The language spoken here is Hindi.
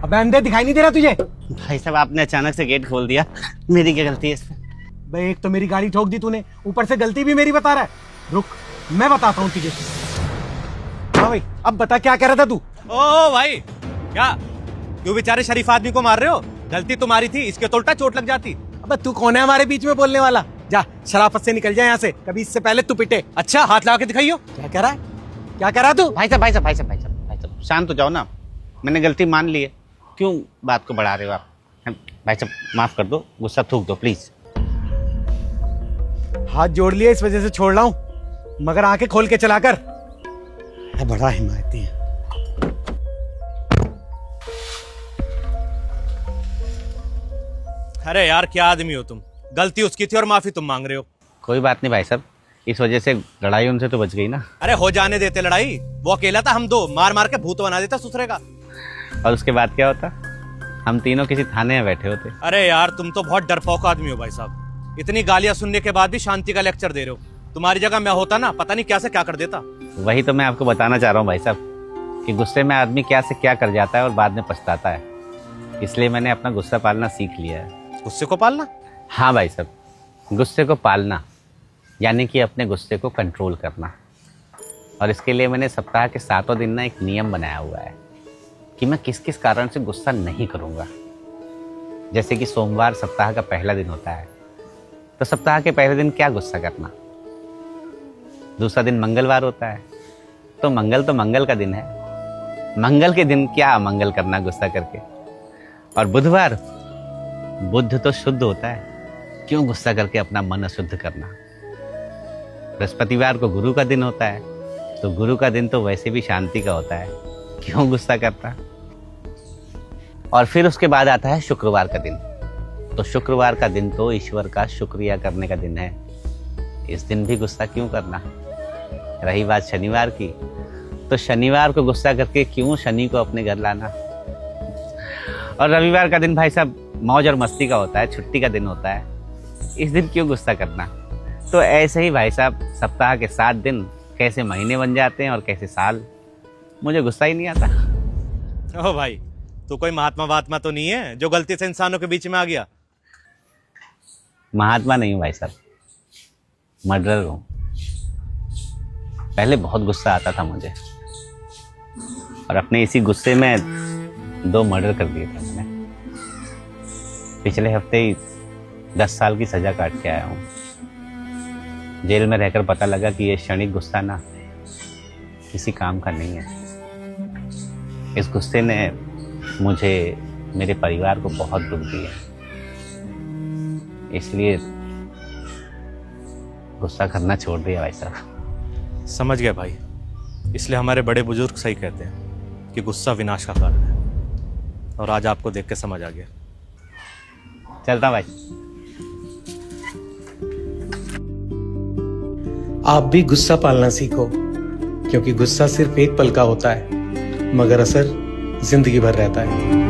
अबे अंधे, दिखाई नहीं दे रहा तुझे? भाई साहब आपने अचानक से गेट खोल दिया, मेरी क्या गलती है इसमें? बे एक तो मेरी गाड़ी ठोक दी तूने, ऊपर से गलती भी मेरी बता रहा है। रुक, मैं बताता हूँ तुझे। हाँ भाई, अब बता क्या कह रहा था तू? ओ भाई, क्या क्यों बेचारे शरीफ आदमी को मार रहे हो? गलती तुम्हारी थी, इसके तो उल्टा चोट लग जाती। अबे तू कौन है हमारे बीच में बोलने वाला? जा शराफत से निकल जा यहाँ से, कभी इससे पहले तू पिटे। अच्छा, हाथ लगा के दिखाइयो। क्या कह रहा है? क्या कह रहा तू? भाई साहब भाई साहब भाई साहब भाई साहब भाई साहब शांत हो जाओ ना, मैंने गलती मान ली है, क्यों बात को बढ़ा रहे हो आप? भाई साहब माफ कर दो, गुस्सा थूक दो प्लीज। हाथ जोड़ लिया इस वजह से छोड़ रहा हूँ, मगर आंखें खोल के चला कर। बड़ा हिमायती है। अरे यार, क्या आदमी हो तुम? गलती उसकी थी और माफी तुम मांग रहे हो। कोई बात नहीं भाई साहब, इस वजह से लड़ाई उनसे तो बच गई ना। अरे हो जाने देते लड़ाई, वो अकेला था, हम दो मार मार के भूत बना देता ससुरे का। और उसके बाद क्या होता? हम तीनों किसी थाने में बैठे होते। अरे यार, तुम तो बहुत डरपोक आदमी हो भाई साहब। इतनी गालियां सुनने के बाद भी शांति का लेक्चर दे रहे हो। तुम्हारी जगह मैं होता ना, पता नहीं क्या से क्या कर देता। वही तो मैं आपको बताना चाह रहा हूँ भाई साहब, कि गुस्से में आदमी क्या से क्या कर जाता है और बाद में पछताता है। इसलिए मैंने अपना गुस्सा पालना सीख लिया है। गुस्से को पालना? हाँ भाई साहब, गुस्से को पालना यानी कि अपने गुस्से को कंट्रोल करना। और इसके लिए मैंने सप्ताह के 7 दिन ना एक नियम बनाया हुआ है कि मैं किस किस कारण से गुस्सा नहीं करूँगा। जैसे कि सोमवार सप्ताह का पहला दिन होता है, तो सप्ताह के पहले दिन क्या गुस्सा करना। दूसरा दिन मंगलवार होता है, तो मंगल का दिन है, मंगल के दिन क्या अमंगल करना गुस्सा करके। और बुधवार, बुध तो शुद्ध होता है, क्यों गुस्सा करके अपना मन अशुद्ध करना। बृहस्पतिवार को गुरु का दिन होता है, तो गुरु का दिन तो वैसे भी शांति का होता है, क्यों गुस्सा करता। और फिर उसके बाद आता है शुक्रवार का दिन, तो शुक्रवार का दिन तो ईश्वर का शुक्रिया करने का दिन है, इस दिन भी गुस्सा क्यों करना। रही बात शनिवार की, तो शनिवार को गुस्सा करके क्यों शनि को अपने घर लाना। और रविवार का दिन भाई साहब मौज और मस्ती का होता है, छुट्टी का दिन होता है, इस दिन क्यों गुस्सा करना। तो ऐसे ही भाई साहब सप्ताह के 7 दिन कैसे महीने बन जाते हैं और कैसे साल, मुझे गुस्सा ही नहीं आता। ओ भाई, तू कोई महात्मा वात्मा तो नहीं है जो गलती से इंसानों के बीच में आ गया? महात्मा नहीं हूँ भाई साहब, मर्डरर हूँ। पहले बहुत गुस्सा आता था मुझे, और अपने इसी गुस्से में 2 मर्डर कर दिए थे मैंने। पिछले हफ्ते ही 10 साल की सजा काट के आया हूँ। जेल में रहकर पता लगा कि ये क्षणिक गुस्सा ना किसी काम का नहीं है। इस गुस्से ने मुझे, मेरे परिवार को बहुत दुख दिया, इसलिए गुस्सा करना छोड़ दिया भाई साहब। समझ गया भाई, इसलिए हमारे बड़े बुजुर्ग सही कहते हैं कि गुस्सा विनाश का कारण है, और आज आपको देख के समझ आ गया। चलता भाई। आप भी गुस्सा पालना सीखो, क्योंकि गुस्सा सिर्फ एक पल का होता है, मगर असर जिंदगी भर रहता है।